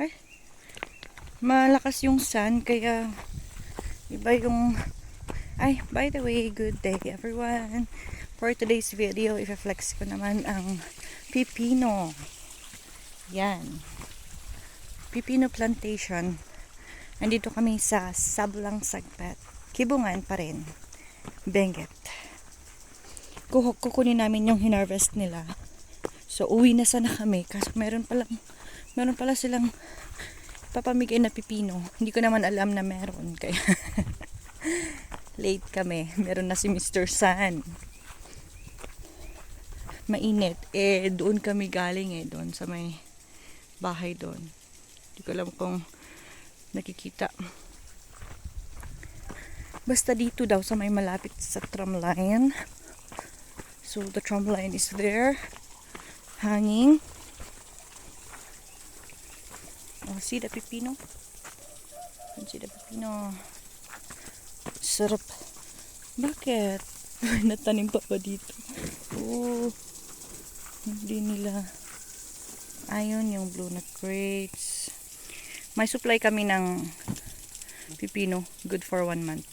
Ay, malakas yung sun, kaya iba yung... Ay, by the way, good day everyone. For today's video, i-flex ko naman ang pipino. Yan. Pipino plantation. Andito kami sa Sablang Sagpat. Kibungan pa rin. Benguet. Kukunin namin yung hinarvest nila. So, uwi na sana kami. Kasi meron pala silang papamigay na pipino. Hindi ko naman alam na meron. Kaya late kami. Meron na si Mr. San. Mainit. Doon kami galing doon sa may bahay doon. Hindi ko alam kung nakikita. Basta dito daw sa may malapit sa tram line. So the tram line is there. Hanging. Oh, see the pipino? See the pipino. Sarap. Bakit? Natanim pa ba dito? Oh. Hindi nila. Ayun yung blue nut grapes. May supply kami ng pipino. Good for 1 month.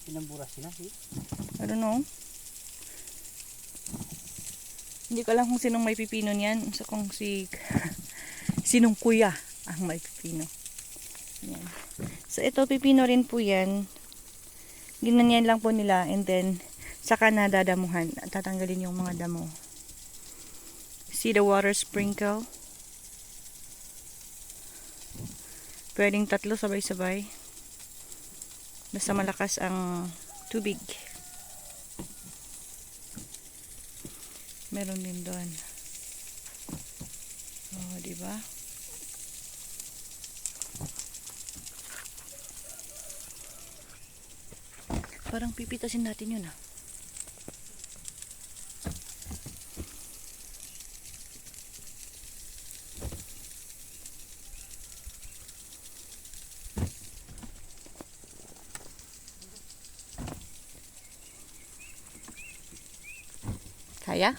Pinambura sila, eh? I don't know. Hindi ko alam kung sinong may pipino niyan. So kung sinong kuya ang may pipino. Yan. So ito pipino rin po yan. Ginanyan lang po nila and then saka na dadamuhan. Tatanggalin yung mga damo. See the water sprinkle? Pwedeng 3 sabay-sabay. Basta malakas ang tubig. Meron din doon. Oh, diba? Parang pipitasin natin yun, ah. Kaya?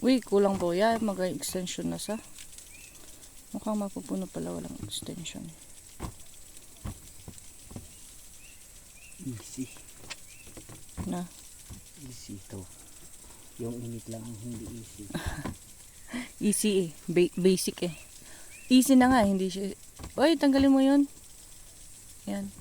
Uy, kulang po yan. Mag-extension na sa. Mukhang mapupuno pala, walang extension. Easy. Na? Easy to. Yung init lang ang hindi easy. Easy eh. Basic eh. Easy na nga, hindi siya. Uy, tanggalin mo yun. Yan.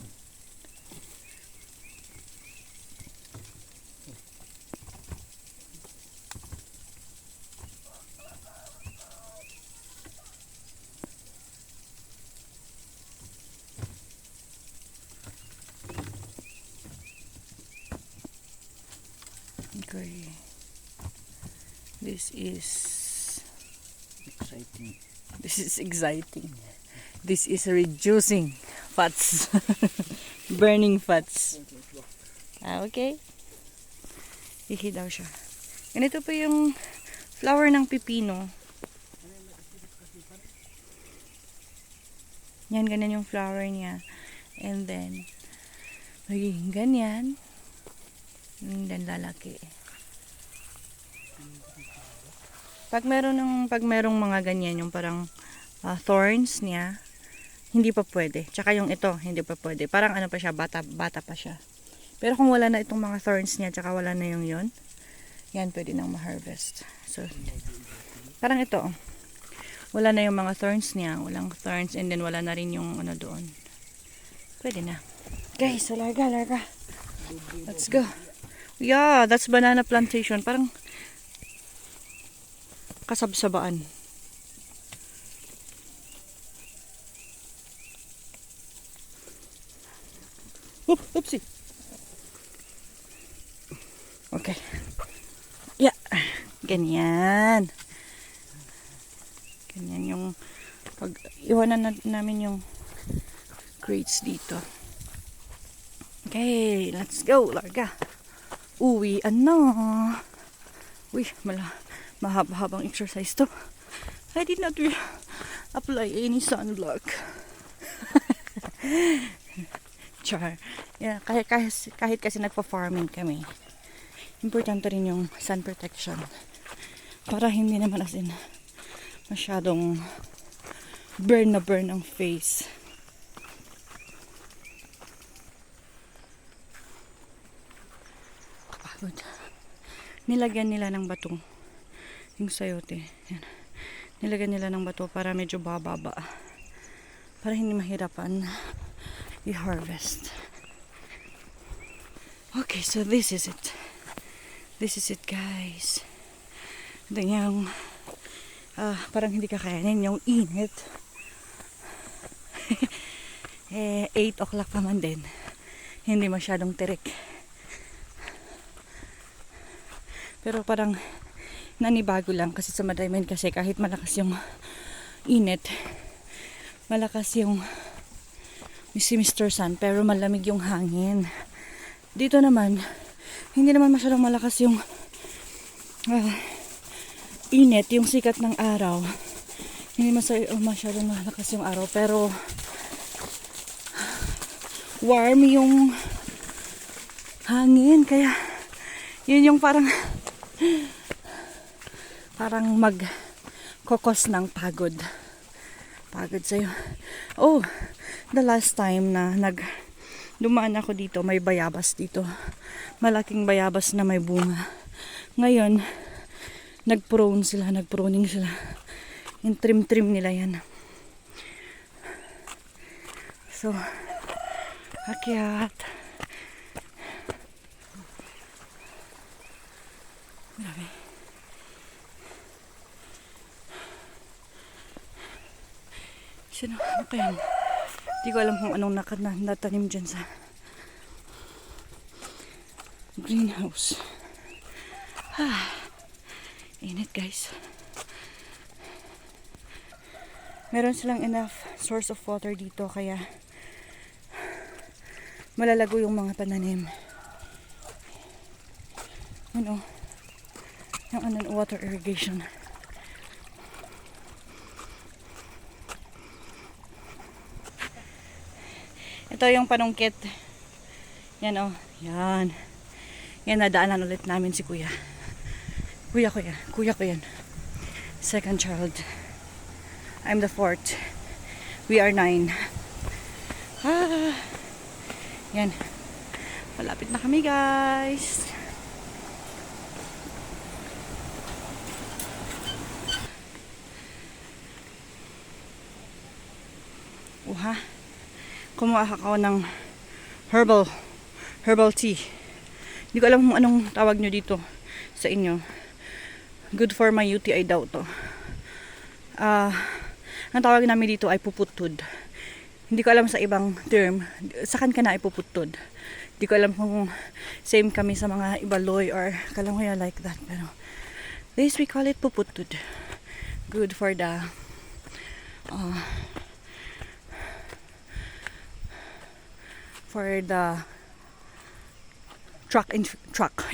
Okay. This is Exciting. exciting. This is reducing fats. Burning fats. Okay. Ihi daw siya. Ganito po yung flower ng pipino. Yan, ganyan yung flower niya. And then, magiging ganyan. And then, lalaki. Pag merong mga ganyan, yung parang thorns niya, hindi pa pwede. Tsaka yung ito, hindi pa pwede. Parang ano pa siya, bata pa siya. Pero kung wala na itong mga thorns niya, tsaka wala na yung yun, yan, pwede nang ma-harvest. So, parang ito, wala na yung mga thorns niya, walang thorns, and then wala na rin yung ano doon. Pwede na. Okay, so larga. Let's go. Yeah, that's banana plantation. Parang kasabsabaan. Oopsie. Okay. Yeah. Ganyan. Ganyan yung pag iwanan namin yung crates dito. Okay, let's go, larga. Uwian na. Uy, mahaba-habang exercise to. I did not apply any sunblock. Char. Yeah, kahit kasi nagpa-farming kami. importante rin yung sun protection. Para hindi naman as in masyadong burn na burn ang face. Kapagod. Nilagyan nila ng bato yung sayote. Yan. Nilagyan nila ng bato para medyo bababa. Para hindi mahirapan i-harvest. Okay, so this is it. This is it, guys. Ito yung parang hindi kakayanin yung init. 8 o'clock pa man din. Hindi masyadong tirik. Pero parang nanibago lang kasi sa Madaymen kasi kahit malakas yung init, malakas yung si Mr. Sun, pero malamig yung hangin. Dito naman, hindi naman masyadong malakas yung init, yung sikat ng araw. Hindi masyadong malakas yung araw, pero warm yung hangin. Kaya, yun yung parang mag-kokos ng pagod. Pagod sa'yo. Oh, the last time na dumaan ako dito, may bayabas dito. Malaking bayabas na may bunga. Ngayon, nagpruning sila. Yung trim nila yan. So, akyat. Grabe. Sino? Ano kaya? Hindi ko alam kung anong natanim dyan sa greenhouse. Init, guys. Meron silang enough source of water dito kaya malalago yung mga pananim. Ano? Yung water irrigation. Ito yung panungkit. Yan oh. Yan. Yan, nadaanan ulit namin si kuya. Kuya ko yan. Second child. I'm the fourth. We are 9. Yan. Malapit na kami, guys. Kumuha ako ng herbal tea. Hindi ko alam kung anong tawag nyo dito sa inyo. Good for my UTI daw to. Ang tawag namin dito ay puputod. Hindi ko alam sa ibang term. Sakan ka na ay puputod. Hindi ko alam kung same kami sa mga ibaloy or kalangoy like that. Pero this we call it puputod. Good for the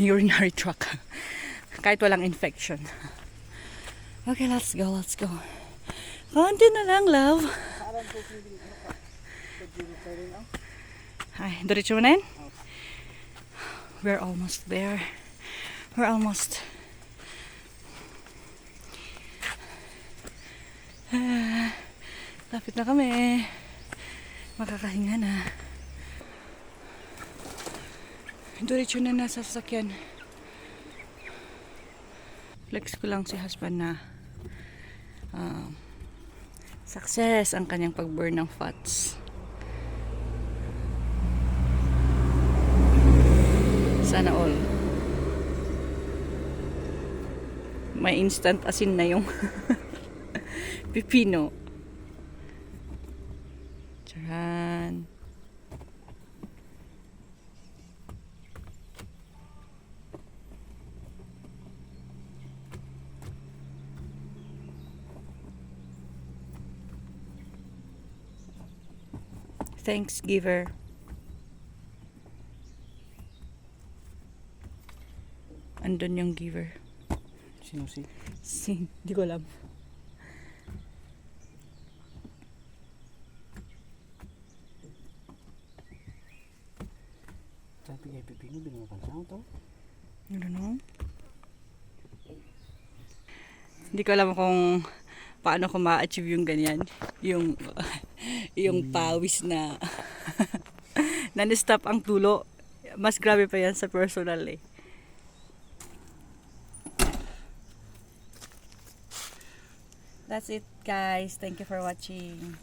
urinary tract. Kahit walang infection. Okay, let's go. Konti na lang, love. Ay, diretso mo na yun? We're almost there. Lapit na kami. Makakahinga na. Diretso na nasa sasakyan. Flex ko lang si husband na success ang kanyang pag-burn ng fats. Sana all. May instant asin na yung pipino. Charan. Thanks, giver. Andun yung giver. Sino si? Di ko alam. Sabi kay Pipino, binungan sa to? I don't know. Hindi ko alam kung paano ko ma-achieve yung ganyan. Yung pawis na non-stop ang tulo. Mas grabe pa yan sa personal eh. That's it guys. Thank you for watching.